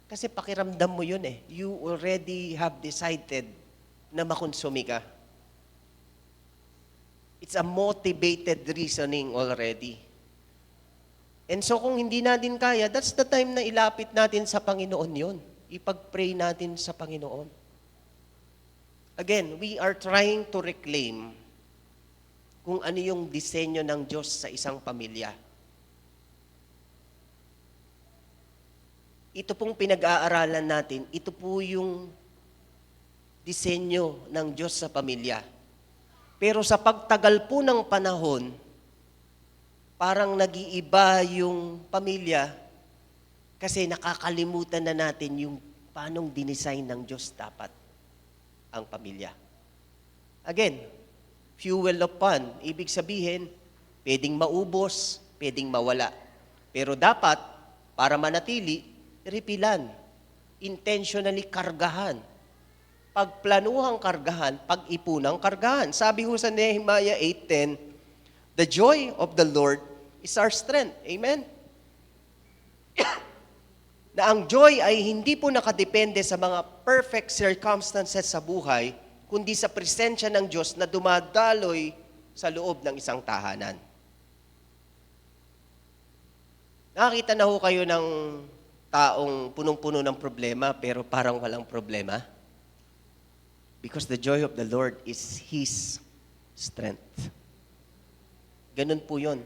kasi pakiramdam mo yun eh. You already have decided na makonsumi ka. It's a motivated reasoning already. And so kung hindi natin kaya, that's the time na ilapit natin sa Panginoon yun. Ipag-pray natin sa Panginoon. Again, we are trying to reclaim kung ano yung disenyo ng Diyos sa isang pamilya. Ito pong pinag-aaralan natin, ito po yung disenyo ng Diyos sa pamilya. Pero sa pagtagal po ng panahon, parang nag-iiba yung pamilya kasi nakakalimutan na natin yung paanong dinesign ng Diyos dapat ang pamilya. Again, fuel of fun. Ibig sabihin, pwedeng maubos, pwedeng mawala. Pero dapat, para manatili, repilan. Intentionally kargahan. Pagplanuhang kargahan, pag-ipunang kargahan. Sabi ho sa Nehemiah 8:10, "The joy of the Lord is our strength." Amen? Na ang joy ay hindi po nakadepende sa mga perfect circumstances sa buhay, kundi sa presensya ng Diyos na dumadaloy sa loob ng isang tahanan. Nakakita na ho kayo ng taong punong-puno ng problema pero parang walang problema? Because the joy of the Lord is His strength. Ganun po yun.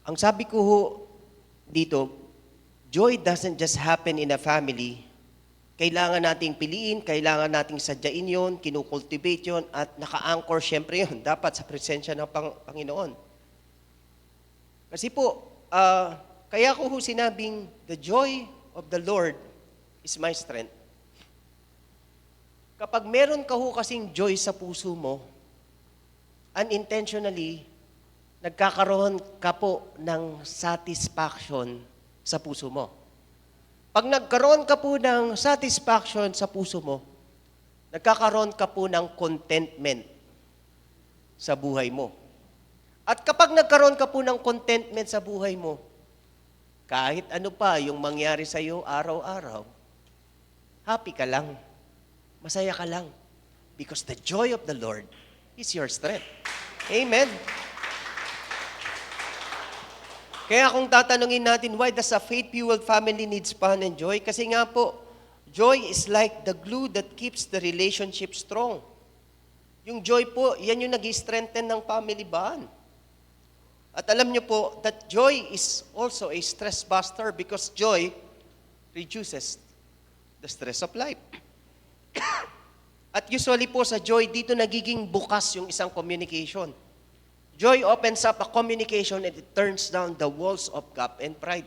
Ang sabi ko ho dito, joy doesn't just happen in a family. Kailangan nating piliin, kailangan nating sadyain yun, kinukultivate yun, at naka-anchor syempre yun, dapat sa presensya ng Panginoon. Kasi po, kaya ko ho sinabing, the joy of the Lord is my strength. Kapag meron ka ho kasing joy sa puso mo, unintentionally, nagkakaroon ka po ng satisfaction sa puso mo. Pag nagkaroon ka po ng satisfaction sa puso mo, nagkakaroon ka po ng contentment sa buhay mo. At kapag nagkaroon ka po ng contentment sa buhay mo, kahit ano pa yung mangyari sa iyo araw-araw, happy ka lang, masaya ka lang, because the joy of the Lord is your strength. Amen. Kaya kung tatanungin natin, why does a faith-fueled family needs fun and joy? Kasi nga po, joy is like the glue that keeps the relationship strong. Yung joy po, yan yung nag-strengthen ng family bond. At alam nyo po, that joy is also a stress buster because joy reduces the stress of life. At usually po sa joy, dito nagiging bukas yung isang communication. Joy opens up a communication and it turns down the walls of gap and pride.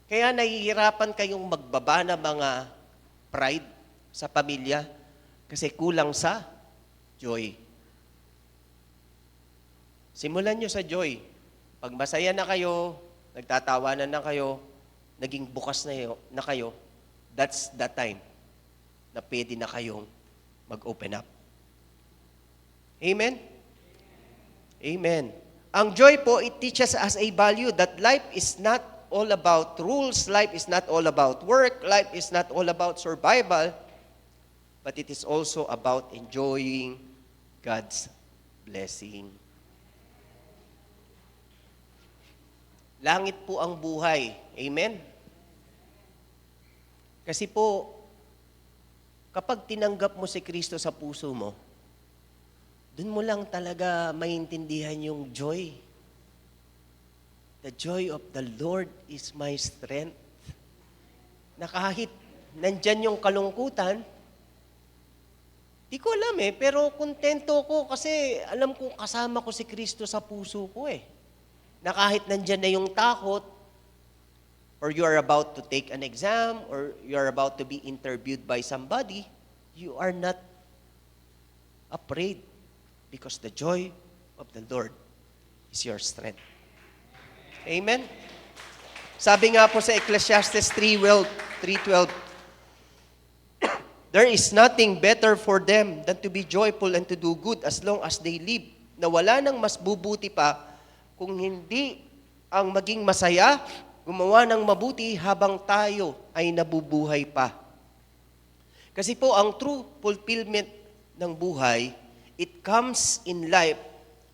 Kaya nahihirapan kayong magbaba ng mga pride sa pamilya kasi kulang sa joy. Simulan nyo sa joy. Pag masaya na kayo, nagtatawanan na kayo, naging bukas na kayo, that's the time na pwede na kayong mag-open up. Amen? Amen. Ang joy po, it teaches us a value that life is not all about rules, life is not all about work, life is not all about survival, but it is also about enjoying God's blessing. Langit po ang buhay. Amen? Kasi po, kapag tinanggap mo si Kristo sa puso mo, dun mo lang talaga maintindihan yung joy. The joy of the Lord is my strength. Na kahit nandyan yung kalungkutan, di ko alam pero kontento ko kasi alam ko kasama ko si Kristo sa puso ko Na kahit nandyan na yung takot, or you are about to take an exam, or you are about to be interviewed by somebody, you are not afraid because the joy of the Lord is your strength. Amen? Sabi nga po sa Ecclesiastes 3:12, there is nothing better for them than to be joyful and to do good as long as they live. Na wala nang mas bubuti pa kung hindi ang maging masaya, gumawa ng mabuti habang tayo ay nabubuhay pa. Kasi po, ang true fulfillment ng buhay, it comes in life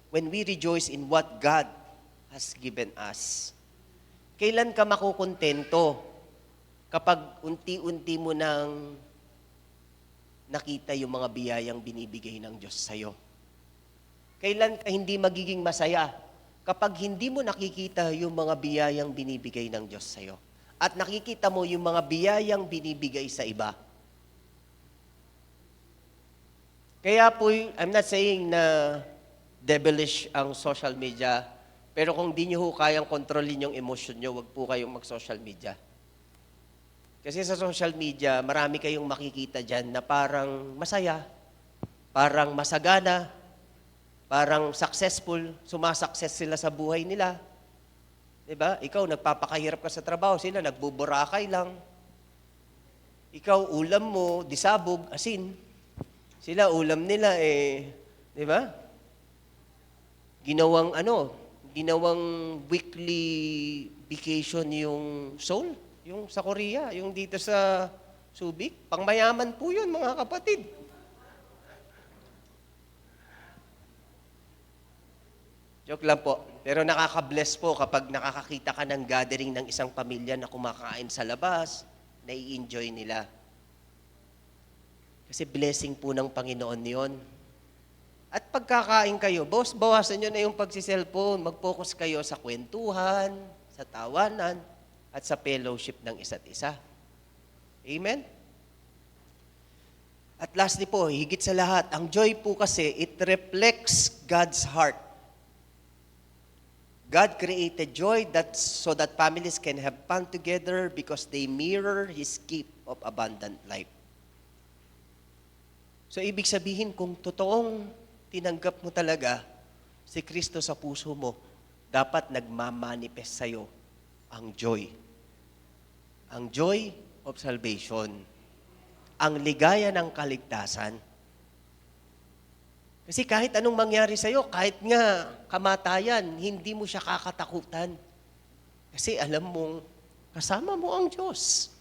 when we rejoice in what God has given us. Kailan ka makukontento? Kapag unti-unti mo nang nakita yung mga biyayang binibigay ng Diyos sa'yo. Kailan ka hindi magiging masaya? Kapag hindi mo nakikita yung mga biyayang binibigay ng Diyos sa'yo. At nakikita mo yung mga biyayang binibigay sa iba. Kaya po, I'm not saying na devilish ang social media, pero kung di nyo kayang kontrolin yung emosyon nyo, wag po kayong mag-social media. Kasi sa social media, marami kayong makikita dyan na parang masaya, parang masagana, parang successful, sumasukses sila sa buhay nila. Diba? Ikaw, nagpapakahirap ka sa trabaho, sila nagbuburakay lang. Ikaw, ulam mo, disabog, asin. Sila, ulam nila di ba? Ginawang weekly vacation yung Seoul, yung sa Korea, yung dito sa Subic. Pangmayaman po yun, mga kapatid. Joke lang po. Pero nakaka-bless po kapag nakakakita ka ng gathering ng isang pamilya na kumakain sa labas, nai-enjoy nila. Kasi blessing po ng Panginoon yon. At pagkakain kayo, bawasan nyo na yung pagsiselfone. Mag-focus kayo sa kwentuhan, sa tawanan, at sa fellowship ng isa't isa. Amen? At lastly po, higit sa lahat, ang joy po kasi, it reflects God's heart. God created joy so that families can have fun together because they mirror His gift of abundant life. So, ibig sabihin, kung totoong tinanggap mo talaga si Kristo sa puso mo, dapat nagmamanifest sa'yo ang joy. Ang joy of salvation. Ang ligaya ng kaligtasan. Kasi kahit anong mangyari sa'yo, kahit nga kamatayan, hindi mo siya kakatakutan. Kasi alam mong kasama mo ang Diyos.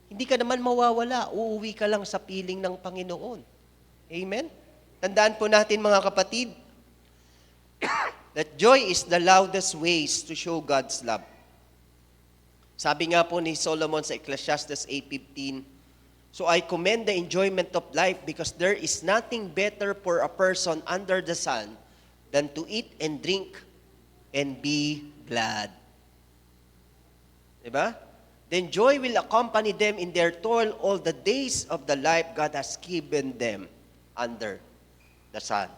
Hindi ka naman mawawala, uuwi ka lang sa piling ng Panginoon. Amen? Tandaan po natin mga kapatid, that joy is the loudest ways to show God's love. Sabi nga po ni Solomon sa Ecclesiastes 8:15, "So I commend the enjoyment of life because there is nothing better for a person under the sun than to eat and drink and be glad." Diba? Then joy will accompany them in their toil all the days of the life God has given them under the sun.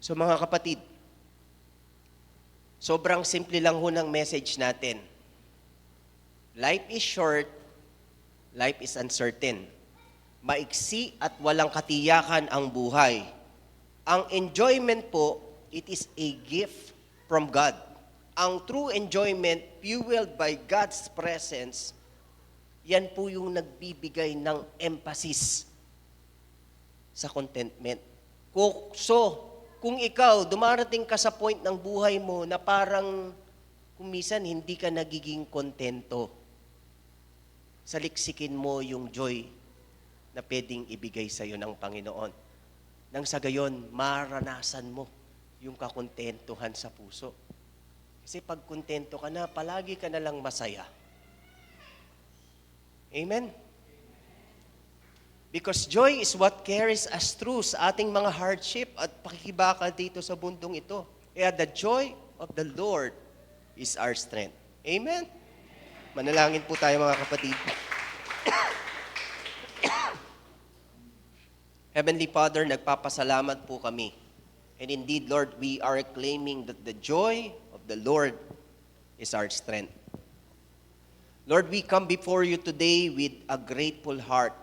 So mga kapatid, sobrang simple lang ho ng message natin. Life is short, life is uncertain. Maiksi at walang katiyakan ang buhay. Ang enjoyment po, it is a gift from God. Ang true enjoyment, fueled by God's presence, yan po yung nagbibigay ng emphasis sa contentment. Kung ikaw, dumarating ka sa point ng buhay mo na parang kung minsan hindi ka nagiging kontento, saliksikin mo yung joy na pwedeng ibigay sa iyo ng Panginoon. Nang sa gayon, maranasan mo yung kakontentuhan sa puso. Kasi pag kontento ka na, palagi ka na lang masaya. Amen? Because joy is what carries us through sa ating mga hardship at pakikibaka dito sa bundong ito. Kaya the joy of the Lord is our strength. Amen? Manalangin po tayo mga kapatid. Heavenly Father, nagpapasalamat po kami. And indeed, Lord, we are claiming that the joy of the Lord is our strength. Lord, we come before you today with a grateful heart.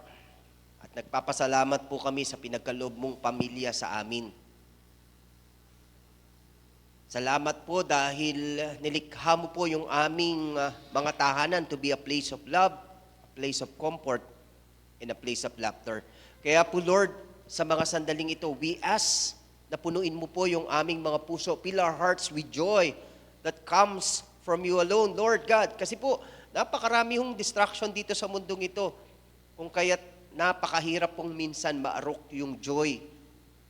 At nagpapasalamat po kami sa pinagkaloob mong pamilya sa amin. Salamat po dahil nilikha mo po yung aming mga tahanan to be a place of love, a place of comfort, and a place of laughter. Kaya po, Lord, sa mga sandaling ito, we ask na punuin mo po yung aming mga puso. Fill our hearts with joy that comes from you alone, Lord God. Kasi po, napakarami hong distraction dito sa mundong ito. Kung kaya't napakahirap pong minsan maarok yung joy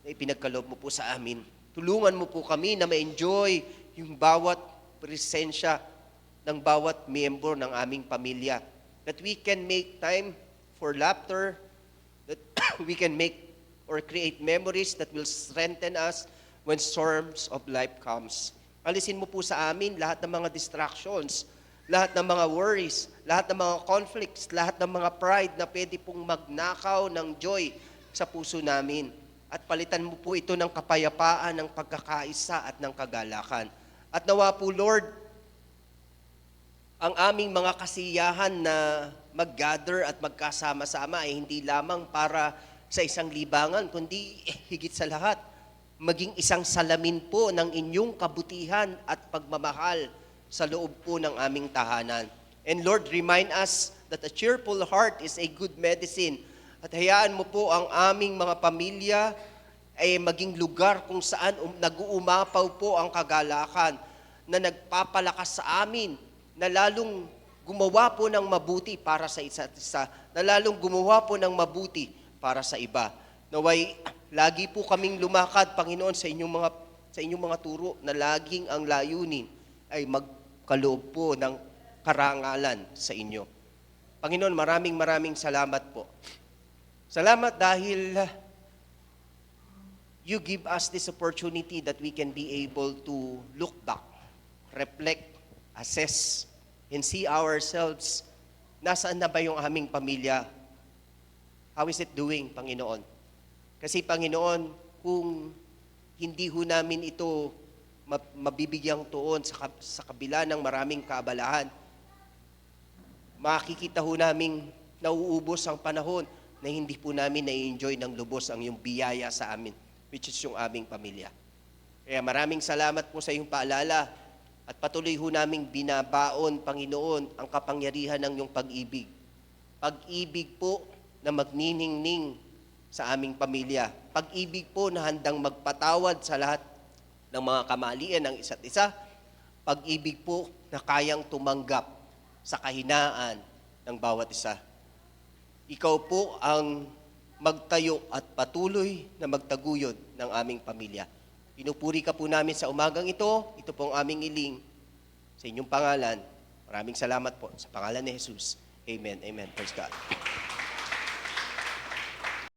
na ipinagkaloob mo po sa amin. Tulungan mo po kami na ma-enjoy yung bawat presensya ng bawat miyembro ng aming pamilya. That we can make time for laughter, that we can make or create memories that will strengthen us when storms of life comes. Alisin mo po sa amin lahat ng mga distractions, lahat ng mga worries, lahat ng mga conflicts, lahat ng mga pride na pwede pong magnakaw ng joy sa puso namin. At palitan mo po ito ng kapayapaan, ng pagkakaisa at ng kagalakan. At nawa po, Lord, ang aming mga kasiyahan na mag-gather at magkasama-sama ay hindi lamang para sa isang libangan, kundi higit sa lahat, maging isang salamin po ng inyong kabutihan at pagmamahal sa loob po ng aming tahanan. And Lord, remind us that a cheerful heart is a good medicine. At hayaan mo po ang aming mga pamilya ay maging lugar kung saan nag-uumapaw po ang kagalakan na nagpapalakas sa amin na lalong gumawa po ng mabuti para sa isa't isa, na lalong gumawa po ng mabuti para sa iba. Naway, lagi po kaming lumakad, Panginoon, sa inyong mga turo na laging ang layunin ay magkaloob po ng karangalan sa inyo. Panginoon, maraming salamat po. Salamat dahil you give us this opportunity that we can be able to look back, reflect, assess, and see ourselves. Nasaan na ba yung aming pamilya? How is it doing, Panginoon? Kasi, Panginoon, kung hindi ho namin ito mabibigyang tuon sa kabila ng maraming kaabalahan, makikita ho namin nauubos ang panahon na hindi po namin na-enjoy ng lubos ang iyong biyaya sa amin, which is yung aming pamilya. Kaya maraming salamat po sa iyong paalala at patuloy ho naming binabaon, Panginoon, ang kapangyarihan ng iyong pag-ibig. Pag-ibig po na magniningning sa aming pamilya. Pag-ibig po na handang magpatawad sa lahat ng mga kamalian ng isa't isa. Pag-ibig po na kayang tumanggap sa kahinaan ng bawat isa. Ikaw po ang magtayo at patuloy na magtaguyod ng aming pamilya. Pinupuri ka po namin sa umagang ito. Ito po ang aming iling sa inyong pangalan. Maraming salamat po sa pangalan ni Jesus. Amen. Amen. Praise God.